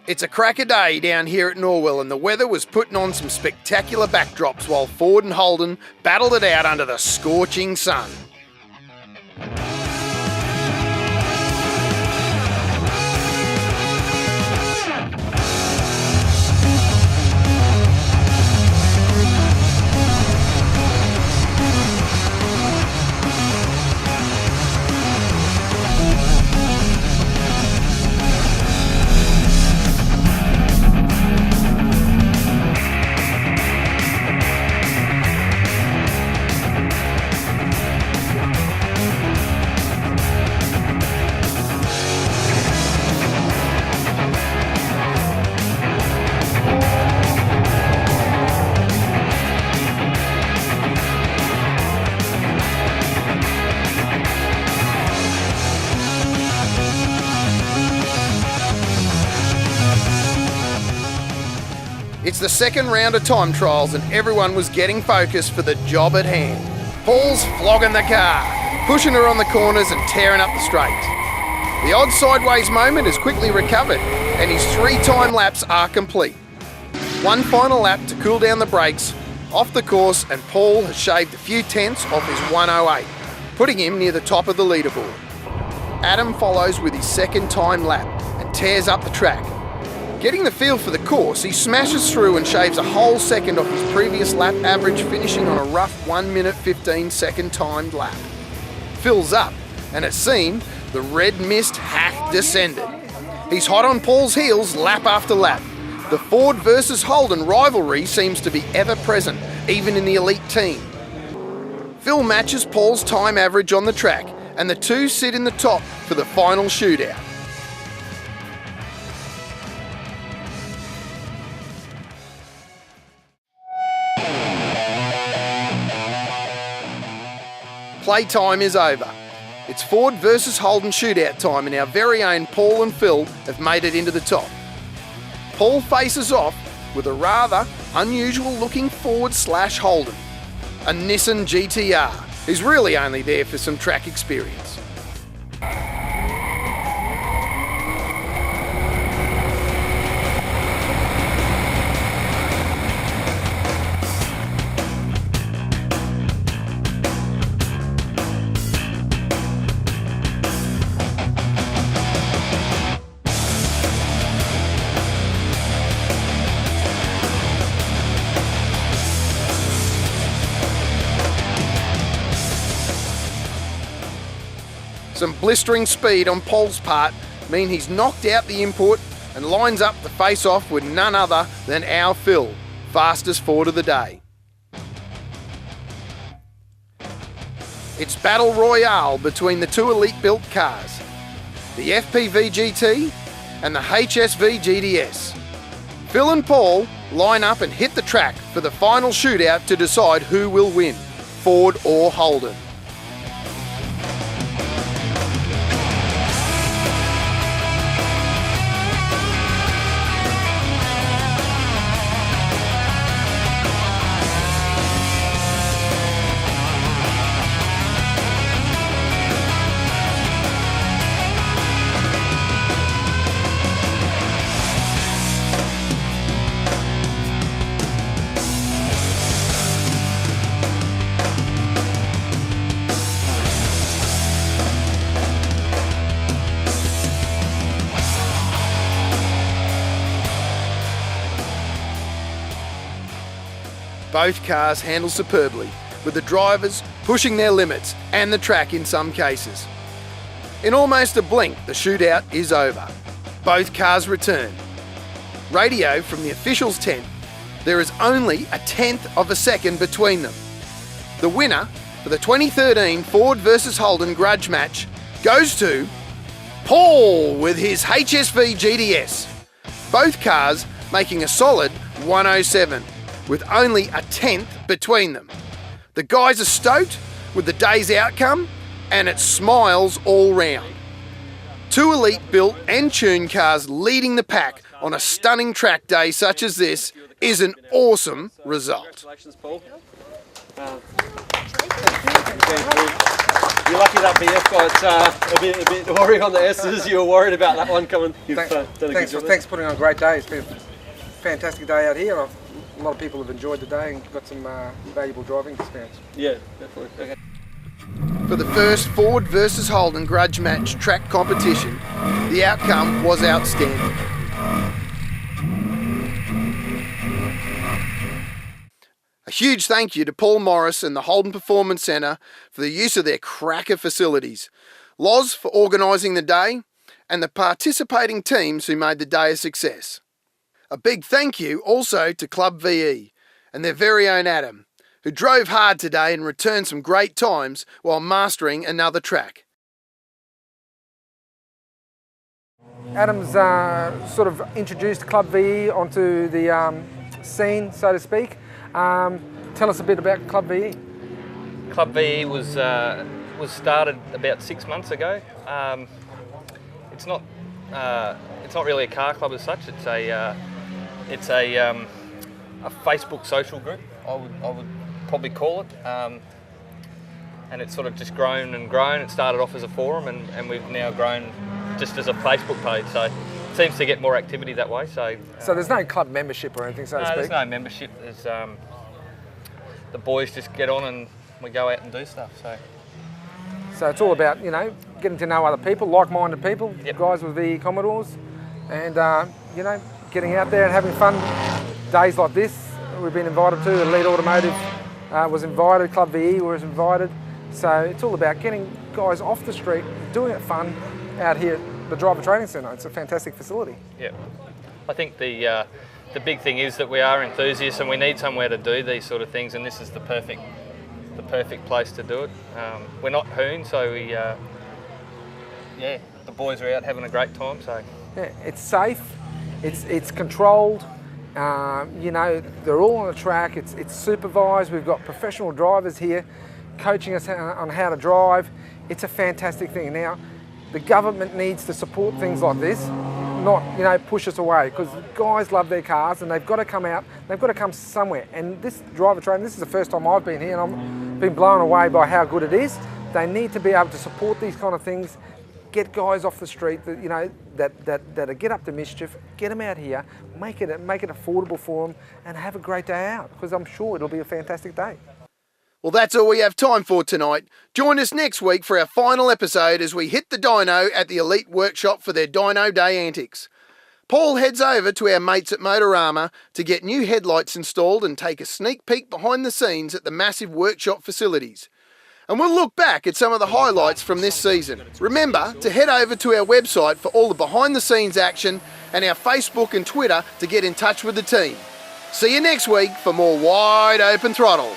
It's a cracker day down here at Norwell, and the weather was putting on some spectacular backdrops while Ford and Holden battled it out under the scorching sun. It's the second round of time trials and everyone was getting focused for the job at hand. Paul's flogging the car, pushing her on the corners and tearing up the straight. The odd sideways moment is quickly recovered and his 3 time laps are complete. One final lap to cool down the brakes, off the course, and Paul has shaved a few tenths off his 108, putting him near the top of the leaderboard. Adam follows with his second time lap and tears up the track. Getting the feel for the course, he smashes through and shaves a whole second off his previous lap average, finishing on a rough 1 minute 15 second timed lap. Fills up, and it seemed the red mist hath descended. He's hot on Paul's heels lap after lap. The Ford versus Holden rivalry seems to be ever present, even in the elite team. Phil matches Paul's time average on the track, and the two sit in the top for the final shootout. Playtime is over. It's Ford versus Holden shootout time, and our very own Paul and Phil have made it into the top. Paul faces off with a rather unusual looking Ford/Holden, a Nissan GTR, who's really only there for some track experience. Some blistering speed on Paul's part mean he's knocked out the input and lines up the face-off with none other than our Phil, fastest Ford of the day. It's battle royale between the two elite-built cars, the FPV GT and the HSV GDS. Phil and Paul line up and hit the track for the final shootout to decide who will win, Ford or Holden. Both cars handle superbly, with the drivers pushing their limits and the track in some cases. In almost a blink, the shootout is over. Both cars return. Radio from the officials' tent, there is only a tenth of a second between them. The winner for the 2013 Ford versus Holden grudge match goes to Paul with his HSV GDS. Both cars making a solid 107. With only a tenth between them. The guys are stoked with the day's outcome, and it smiles all round. Two elite built and tuned cars leading the pack on a stunning track day such as this is an awesome result. You're lucky that BF got a bit worrying on the S's. You were worried about that one coming. Thanks for putting on a great day. It's been a fantastic day out here. A lot of people have enjoyed the day and got some valuable driving experience. Yeah, definitely. Okay. For the first Ford versus Holden grudge match track competition, the outcome was outstanding. A huge thank you to Paul Morris and the Holden Performance Centre for the use of their cracker facilities, Loz for organising the day, and the participating teams who made the day a success. A big thank you also to Club VE and their very own Adam, who drove hard today and returned some great times while mastering another track. Adam's sort of introduced Club VE onto the scene, so to speak. Tell us a bit about Club VE. Club VE was started about 6 months ago. It's not really a car club as such. It's a Facebook social group. I would probably call it. And it's sort of just grown and grown. It started off as a forum, and we've now grown just as a Facebook page. So it seems to get more activity that way. So there's no club membership or anything, so to speak? There's no membership. There's the boys just get on and we go out and do stuff. So it's all about, getting to know other people, like-minded people, Yep. guys with VE Commodores, and getting out there and having fun. Days like this, we've been invited to. Elite Automotive was invited. Club VE was invited. So it's all about getting guys off the street, doing it fun out here at the Driver Training Centre. It's a fantastic facility. Yeah, I think the big thing is that we are enthusiasts and we need somewhere to do these sort of things, and this is the perfect place to do it. We're not hoon, so the boys are out having a great time. So yeah, it's safe, it's controlled. They're all on the track. It's supervised. We've got professional drivers here coaching us on how to drive. It's a fantastic thing. Now, the government needs to support things like this, not push us away, because guys love their cars and they've got to come out. They've got to come somewhere. And this driver training, this is the first time I've been here, and I've been blown away by how good it is. They need to be able to support these kind of things. Get guys off the street that get up to mischief, get them out here, make it affordable for them, and have a great day out, because I'm sure it'll be a fantastic day. Well, that's all we have time for tonight. Join us next week for our final episode as we hit the dyno at the Elite Workshop for their Dyno Day antics. Paul heads over to our mates at Motorama to get new headlights installed and take a sneak peek behind the scenes at the massive workshop facilities. And we'll look back at some of the highlights from this season. Remember to head over to our website for all the behind the scenes action and our Facebook and Twitter to get in touch with the team. See you next week for more Wide Open Throttle.